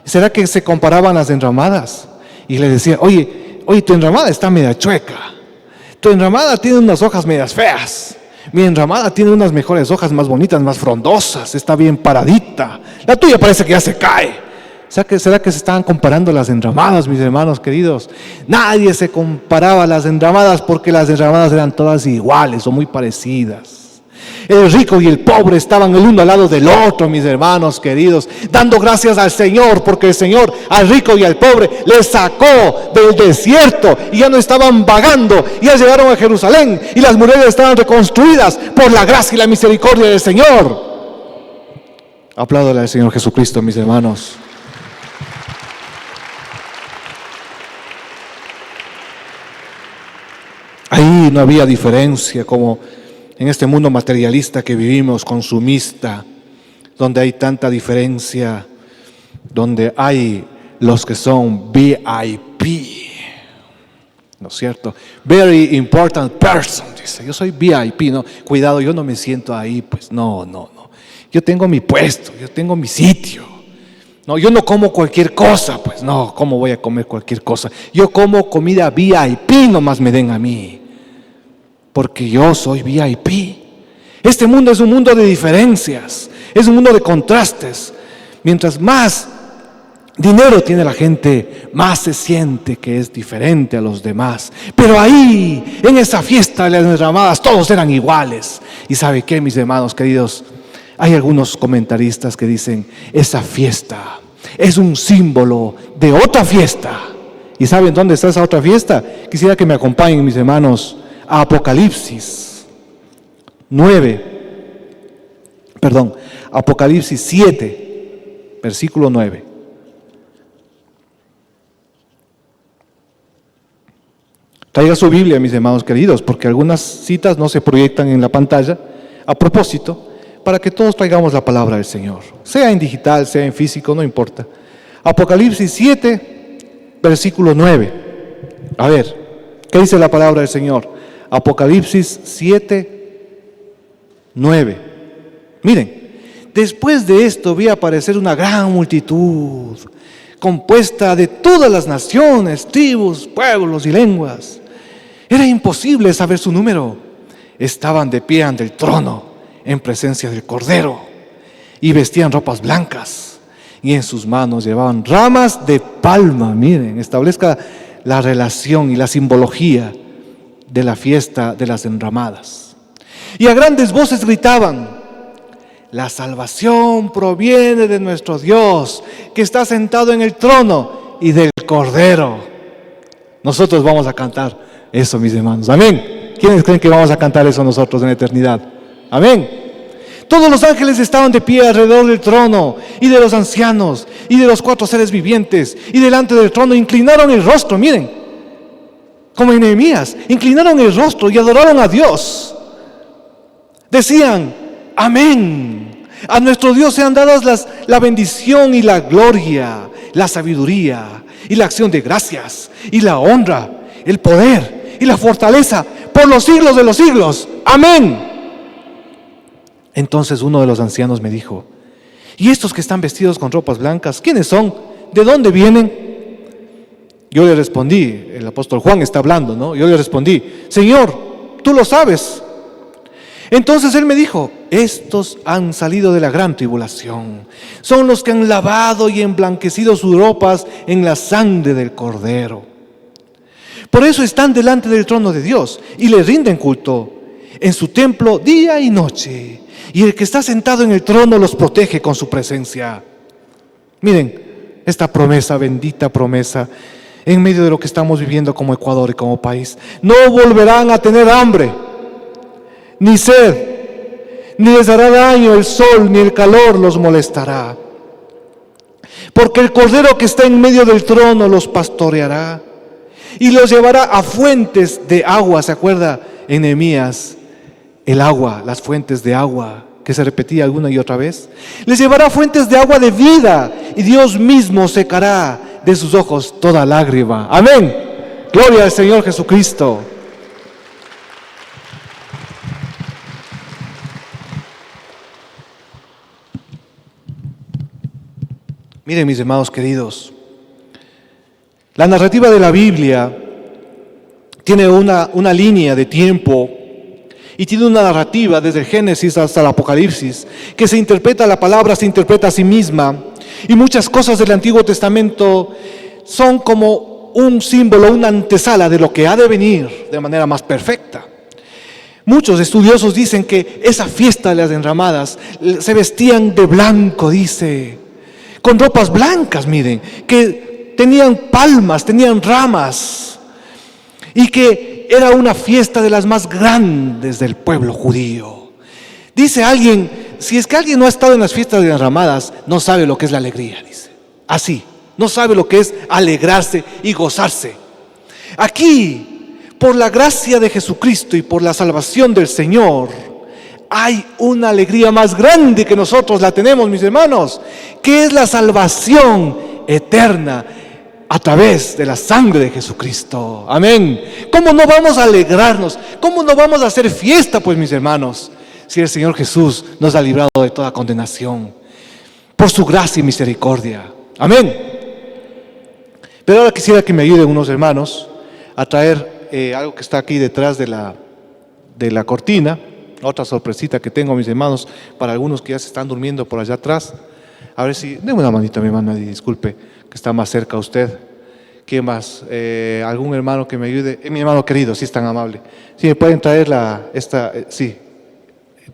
¿Será que se comparaban las enramadas? Y le decía, oye, tu enramada está media chueca. Tu enramada tiene unas hojas medias feas. Mi enramada tiene unas mejores hojas, más bonitas, más frondosas. Está bien paradita. La tuya parece que ya se cae. ¿Será que se estaban comparando las enramadas, mis hermanos queridos? Nadie se comparaba a las enramadas, porque las enramadas eran todas iguales o muy parecidas. El rico y el pobre estaban el uno al lado del otro, mis hermanos queridos, dando gracias al Señor, porque el Señor al rico y al pobre les sacó del desierto y ya no estaban vagando, ya llegaron a Jerusalén y las murallas estaban reconstruidas por la gracia y la misericordia del Señor. Apláudale al Señor Jesucristo, mis hermanos. Ahí no había diferencia como en este mundo materialista que vivimos, consumista, donde hay tanta diferencia, donde hay los que son VIP, ¿no es cierto? Very important person, dice, yo soy VIP, no, cuidado, yo no me siento ahí, pues no, yo tengo mi puesto, yo tengo mi sitio, no, yo no como cualquier cosa, pues no, ¿cómo voy a comer cualquier cosa? Yo como comida VIP, nomás me den a mí, porque yo soy VIP. Este mundo es un mundo de diferencias, es un mundo de contrastes. Mientras más dinero tiene la gente, más se siente que es diferente a los demás. Pero ahí, en esa fiesta de las enramadas, todos eran iguales. ¿Y sabe qué, mis hermanos queridos? Hay algunos comentaristas que dicen, esa fiesta es un símbolo de otra fiesta. ¿Y saben dónde está esa otra fiesta? Quisiera que me acompañen, mis hermanos, a Apocalipsis 7, versículo 9. Traiga su Biblia, mis hermanos queridos, porque algunas citas no se proyectan en la pantalla a propósito, para que todos traigamos la palabra del Señor, sea en digital, sea en físico, no importa. Apocalipsis 7, versículo 9. A ver, ¿qué dice la palabra del Señor? Apocalipsis 7, 9. Miren, después de esto vi aparecer una gran multitud, compuesta de todas las naciones, tribus, pueblos y lenguas. Era imposible saber su número. Estaban de pie ante el trono, en presencia del Cordero, y vestían ropas blancas, y en sus manos llevaban ramas de palma. Miren, establezca la relación y la simbología de la fiesta de las enramadas. Y a grandes voces gritaban: la salvación proviene de nuestro Dios, que está sentado en el trono, y del Cordero. Nosotros vamos a cantar eso, mis hermanos. Amén. ¿Quiénes creen que vamos a cantar eso nosotros en la eternidad? Amén. Todos los ángeles estaban de pie alrededor del trono, y de los ancianos, y de los 4 seres vivientes, y delante del trono inclinaron el rostro. Miren, como en Nehemías, inclinaron el rostro y adoraron a Dios. Decían: amén. A nuestro Dios sean dadas la bendición y la gloria, la sabiduría y la acción de gracias, y la honra, el poder y la fortaleza por los siglos de los siglos. Amén. Entonces uno de los ancianos me dijo: ¿y estos que están vestidos con ropas blancas, quiénes son? ¿De dónde vienen? Yo le respondí, el apóstol Juan está hablando, ¿no? Yo le respondí: Señor, tú lo sabes. Entonces él me dijo: estos han salido de la gran tribulación, son los que han lavado y emblanquecido sus ropas en la sangre del Cordero. Por eso están delante del trono de Dios y le rinden culto en su templo día y noche. Y el que está sentado en el trono los protege con su presencia. Miren, esta promesa, bendita promesa, en medio de lo que estamos viviendo como Ecuador y como país. No volverán a tener hambre, ni sed, ni les hará daño el sol, ni el calor los molestará. Porque el Cordero que está en medio del trono los pastoreará y los llevará a fuentes de agua. ¿Se acuerda en Nehemías? El agua, las fuentes de agua, que se repetía alguna y otra vez. Les llevará a fuentes de agua de vida, y Dios mismo secará de sus ojos toda lágrima. Amén. Gloria al Señor Jesucristo. Miren, mis hermanos queridos, la narrativa de la Biblia tiene una línea de tiempo y tiene una narrativa desde el Génesis hasta el Apocalipsis, que se interpreta, la palabra se interpreta a sí misma, y muchas cosas del Antiguo Testamento son como un símbolo, una antesala de lo que ha de venir de manera más perfecta. Muchos estudiosos dicen que esa fiesta de las enramadas se vestían de blanco, dice, con ropas blancas, miren, que tenían palmas, tenían ramas, y que era una fiesta de las más grandes del pueblo judío. Dice alguien, si es que alguien no ha estado en las fiestas de las enramadas, no sabe lo que es la alegría, dice. Así, no sabe lo que es alegrarse y gozarse. Aquí, por la gracia de Jesucristo y por la salvación del Señor, hay una alegría más grande que nosotros la tenemos, mis hermanos, que es la salvación eterna a través de la sangre de Jesucristo. Amén. ¿Cómo no vamos a alegrarnos? ¿Cómo no vamos a hacer fiesta, pues, mis hermanos, si el Señor Jesús nos ha librado de toda condenación por su gracia y misericordia? Amén. Pero ahora quisiera que me ayuden unos hermanos a traer algo que está aquí detrás de la cortina, otra sorpresita que tengo, mis hermanos, para algunos que ya se están durmiendo por allá atrás. A ver si, déme una manita, mi hermano Eddie, disculpe, que está más cerca a usted. ¿Quién más? ¿Algún hermano que me ayude? Mi hermano querido, si es tan amable. Si me pueden traer sí,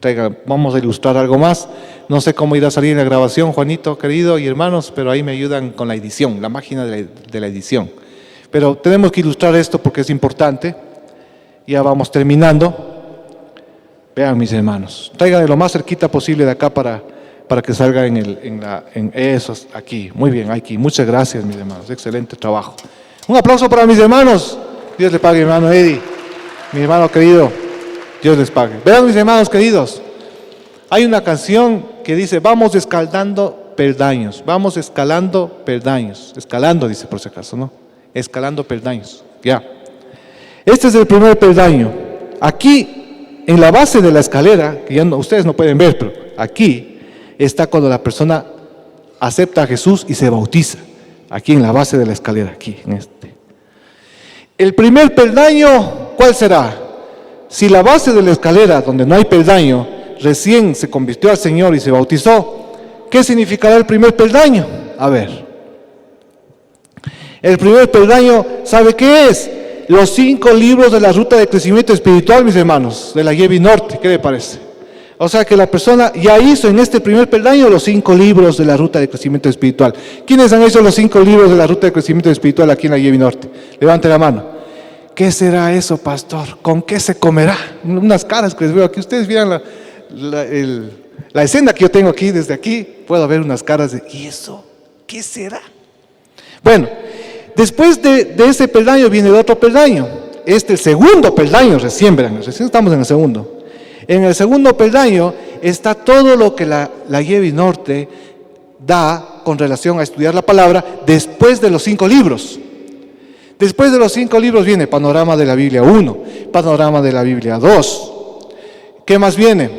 traigan, vamos a ilustrar algo más. No sé cómo irá a salir en la grabación, Juanito, querido, y hermanos, pero ahí me ayudan con la edición, la máquina de la edición. Pero tenemos que ilustrar esto porque es importante. Ya vamos terminando. Vean, mis hermanos, traigan lo más cerquita posible de acá para que salga en esos, aquí. Muy bien, aquí. Muchas gracias, mis hermanos. Excelente trabajo. Un aplauso para mis hermanos. Dios le pague, hermano Eddie. Mi hermano querido, Dios les pague. Vean, mis hermanos queridos, hay una canción que dice, vamos escalando peldaños, vamos escalando peldaños. Escalando, dice por si acaso, ¿no? Escalando peldaños, ya. Este es el primer peldaño. Aquí, en la base de la escalera, que ya no, ustedes no pueden ver, pero aquí está cuando la persona acepta a Jesús y se bautiza. Aquí en la base de la escalera, aquí, en este. El primer peldaño, ¿cuál será? Si la base de la escalera, donde no hay peldaño, recién se convirtió al Señor y se bautizó, ¿qué significará el primer peldaño? A ver. El primer peldaño, ¿sabe qué es? Los 5 libros de la ruta de crecimiento espiritual, mis hermanos, de la Yevi Norte. ¿Qué le parece? O sea que la persona ya hizo en este primer peldaño los 5 libros de la ruta de crecimiento espiritual. ¿Quiénes han hecho los 5 libros de la ruta de crecimiento espiritual aquí en la Yevi Norte? Levante la mano. ¿Qué será eso, pastor? ¿Con qué se comerá? Unas caras que les veo aquí. Ustedes vieran la escena que yo tengo aquí, desde aquí, puedo ver unas caras de, ¿y eso? ¿Qué será? Bueno, después de ese peldaño viene el otro peldaño. El segundo peldaño, recién estamos en el segundo. En el segundo peldaño está todo lo que la Yevi Norte da con relación a estudiar la palabra después de los 5 libros. Después de los 5 libros viene Panorama de la Biblia 1, Panorama de la Biblia 2. ¿Qué más viene?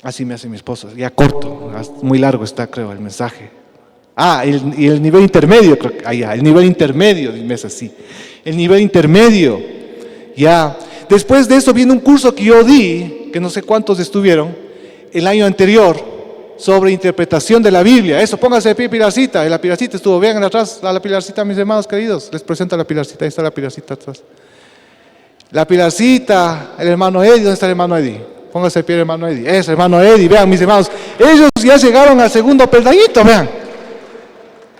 Así me hace mi esposo, ya corto, muy largo está, creo, el mensaje. Y el nivel intermedio, creo que, el nivel intermedio, dime así. El nivel intermedio, ya. Después de eso viene un curso que yo di, que no sé cuántos estuvieron, el año anterior, sobre interpretación de la Biblia. Eso, póngase de pie, Pilarcita. La Pilarcita estuvo, vean atrás a la Pilarcita, mis hermanos queridos. Les presento a la Pilarcita, ahí está la Pilarcita atrás. La Pilarcita, el hermano Eddie, ¿dónde está el hermano Eddie? Póngase de pie, el hermano Eddie. Ese hermano Eddie, vean, mis hermanos. Ellos ya llegaron al segundo peldañito, vean.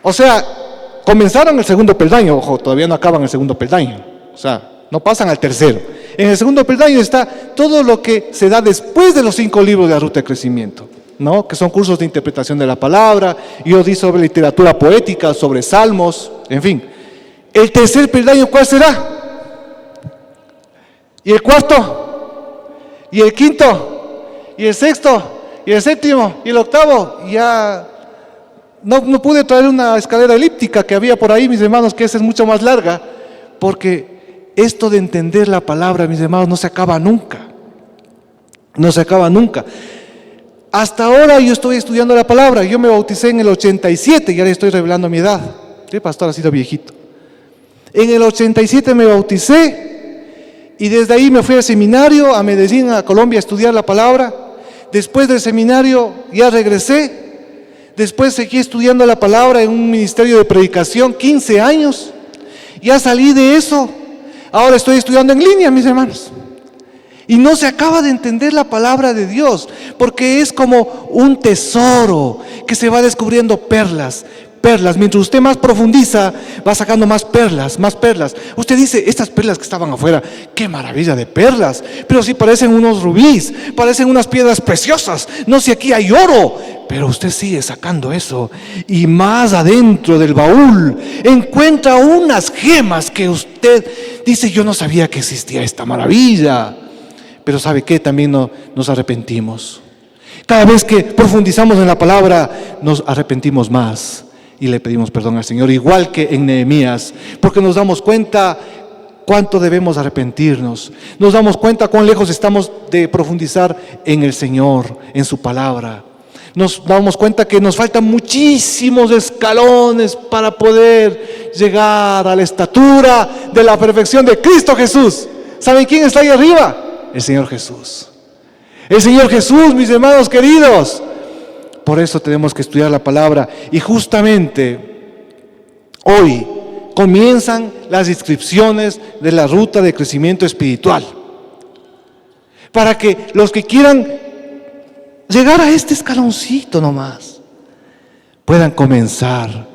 O sea, comenzaron el segundo peldaño, ojo, todavía no acaban el segundo peldaño. O sea, no pasan al tercero. En el segundo peldaño está todo lo que se da después de los 5 libros de la ruta de crecimiento, ¿no? Que son cursos de interpretación de la palabra. Yo di sobre literatura poética, sobre salmos, en fin. El tercer peldaño, ¿cuál será? ¿Y el cuarto? ¿Y el quinto? ¿Y el sexto? ¿Y el séptimo? ¿Y el octavo? Ya no pude traer una escalera elíptica que había por ahí, mis hermanos, que esa es mucho más larga, porque esto de entender la palabra, mis hermanos, no se acaba nunca. No se acaba nunca. Hasta ahora yo estoy estudiando la palabra. Yo me bauticé en el 87, ya le estoy revelando mi edad. El pastor ha sido viejito. En el 87 me bauticé y desde ahí me fui al seminario, a Medellín, a Colombia, a estudiar la palabra. Después del seminario ya regresé. Después seguí estudiando la palabra en un ministerio de predicación, 15 años. Ya salí de eso. Ahora estoy estudiando en línea, mis hermanos. Y no se acaba de entender la palabra de Dios, porque es como un tesoro que se va descubriendo perlas. Mientras usted más profundiza, va sacando más perlas, más perlas. Usted dice, estas perlas que estaban afuera, qué maravilla de perlas, pero sí parecen unos rubíes, parecen unas piedras preciosas. No sé, aquí hay oro, pero usted sigue sacando eso. Y más adentro del baúl encuentra unas gemas que usted dice, yo no sabía que existía esta maravilla. Pero ¿sabe qué? También nos arrepentimos. Cada vez que profundizamos en la palabra, nos arrepentimos más y le pedimos perdón al Señor, igual que en Nehemías, porque nos damos cuenta cuánto debemos arrepentirnos. Nos damos cuenta cuán lejos estamos de profundizar en el Señor, en su palabra. Nos damos cuenta que nos faltan muchísimos escalones para poder llegar a la estatura de la perfección de Cristo Jesús. ¿Saben quién está ahí arriba? El Señor Jesús. El Señor Jesús, mis hermanos queridos. Por eso tenemos que estudiar la palabra. Y justamente hoy comienzan las inscripciones de la ruta de crecimiento espiritual. Para que los que quieran llegar a este escaloncito nomás puedan comenzar.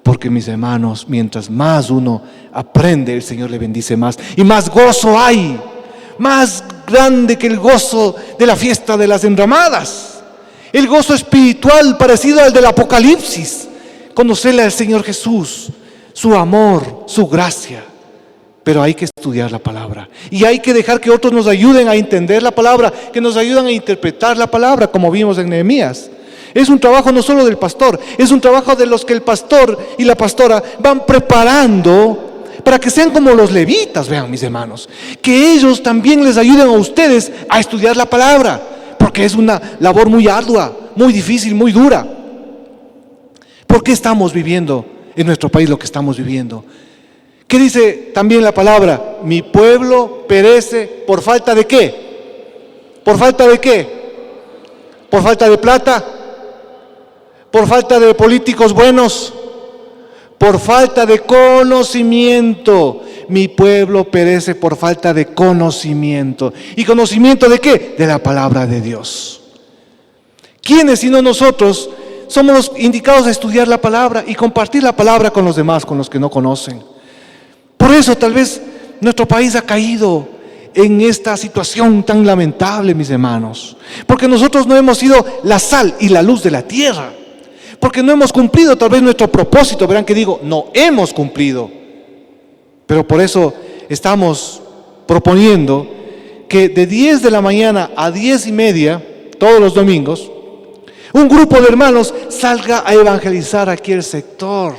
Porque mis hermanos, mientras más uno aprende, el Señor le bendice más. Y más gozo hay. Más grande que el gozo de la fiesta de las enramadas. El gozo espiritual parecido al del Apocalipsis. Conocerle al Señor Jesús, su amor, su gracia. Pero hay que estudiar la palabra. Y hay que dejar que otros nos ayuden a entender la palabra, que nos ayuden a interpretar la palabra, como vimos en Nehemías. Es un trabajo no solo del pastor, es un trabajo de los que el pastor y la pastora van preparando para que sean como los levitas, vean mis hermanos, que ellos también les ayuden a ustedes a estudiar la palabra, porque es una labor muy ardua, muy difícil, muy dura. ¿Por qué estamos viviendo en nuestro país lo que estamos viviendo? ¿Qué dice también la palabra? Mi pueblo perece por falta de ¿qué? ¿Por falta de qué? ¿Por falta de plata? ¿Por falta de políticos buenos? Por falta de conocimiento. Mi pueblo perece por falta de conocimiento. ¿Y conocimiento de qué? De la palabra de Dios. ¿Quiénes sino nosotros somos los indicados a estudiar la palabra y compartir la palabra con los demás, con los que no conocen? Por eso tal vez nuestro país ha caído en esta situación tan lamentable, mis hermanos. Porque nosotros no hemos sido la sal y la luz de la tierra. Porque no hemos cumplido tal vez nuestro propósito. Verán que digo, no hemos cumplido. Pero por eso estamos proponiendo que de 10 de la mañana a 10:30, todos los domingos, un grupo de hermanos salga a evangelizar aquí el sector,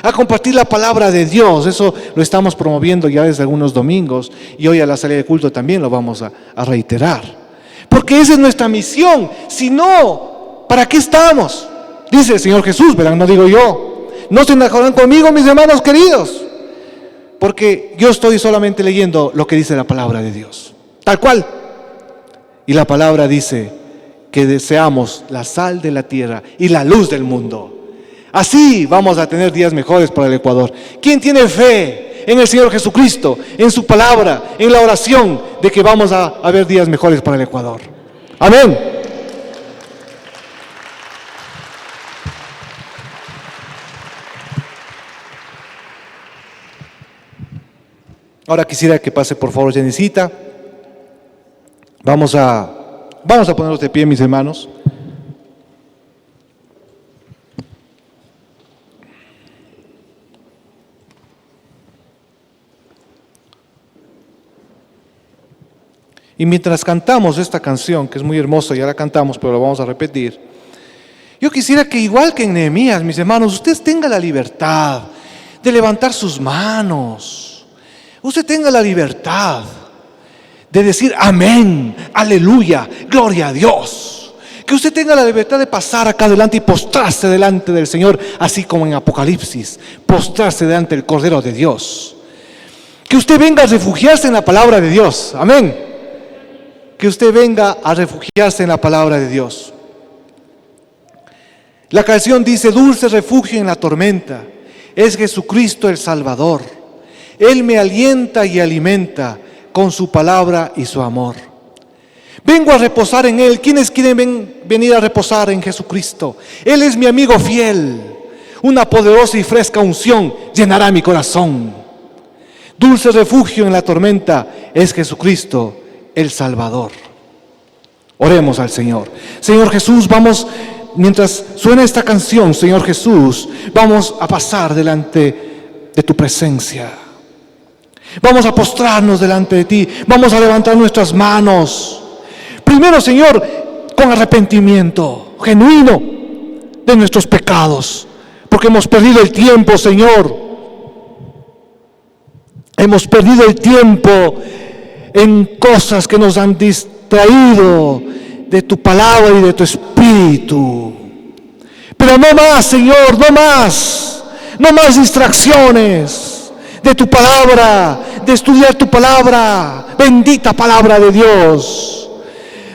a compartir la palabra de Dios. Eso lo estamos promoviendo ya desde algunos domingos y hoy a la salida de culto también lo vamos a reiterar. Porque esa es nuestra misión. Si no, ¿para qué estamos? Dice el Señor Jesús, verán, no digo yo. No se enojarán conmigo, mis hermanos queridos, porque yo estoy solamente leyendo lo que dice la palabra de Dios, tal cual. Y la palabra dice que deseamos la sal de la tierra y la luz del mundo. Así vamos a tener días mejores para el Ecuador. ¿Quién tiene fe en el Señor Jesucristo, en su palabra, en la oración, de que vamos a ver días mejores para el Ecuador? Amén. Ahora quisiera que pase por favor Jenicita. Vamos a ponernos de pie, mis hermanos. Y mientras cantamos esta canción, que es muy hermosa, ya la cantamos, pero la vamos a repetir, yo quisiera que igual que en Nehemías, mis hermanos, ustedes tengan la libertad de levantar sus manos. Usted tenga la libertad de decir amén, aleluya, gloria a Dios. Que usted tenga la libertad de pasar acá adelante y postrarse delante del Señor, así como en Apocalipsis, postrarse delante del Cordero de Dios. Que usted venga a refugiarse en la palabra de Dios, amén. Que usted venga a refugiarse en la palabra de Dios. La canción dice, dulce refugio en la tormenta, es Jesucristo el Salvador. Él me alienta y alimenta con su palabra y su amor. Vengo a reposar en Él. ¿Quiénes quieren venir a reposar en Jesucristo? Él es mi amigo fiel. Una poderosa y fresca unción llenará mi corazón. Dulce refugio en la tormenta es Jesucristo el Salvador. Oremos al Señor. Señor Jesús, vamos, mientras suena esta canción, Señor Jesús, vamos a pasar delante de tu presencia. Vamos a postrarnos delante de ti. Vamos a levantar nuestras manos. Primero, Señor, con arrepentimiento genuino de nuestros pecados. Porque hemos perdido el tiempo, Señor. Hemos perdido el tiempo en cosas que nos han distraído de tu palabra y de tu espíritu. Pero no más, Señor, no más. No más distracciones de tu palabra, de estudiar tu palabra, bendita palabra de Dios,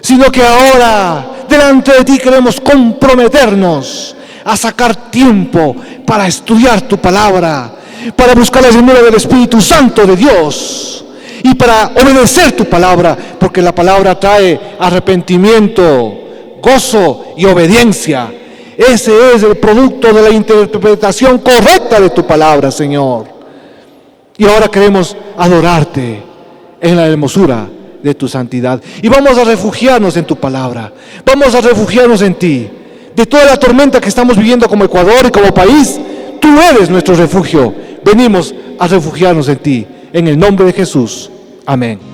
sino que ahora delante de ti queremos comprometernos a sacar tiempo para estudiar tu palabra, para buscar la llenura del Espíritu Santo de Dios y para obedecer tu palabra, porque la palabra trae arrepentimiento, gozo y obediencia. Ese es el producto de la interpretación correcta de tu palabra, Señor. Y ahora queremos adorarte en la hermosura de tu santidad. Y vamos a refugiarnos en tu palabra. Vamos a refugiarnos en ti. De toda la tormenta que estamos viviendo como Ecuador y como país, tú eres nuestro refugio. Venimos a refugiarnos en ti. En el nombre de Jesús. Amén.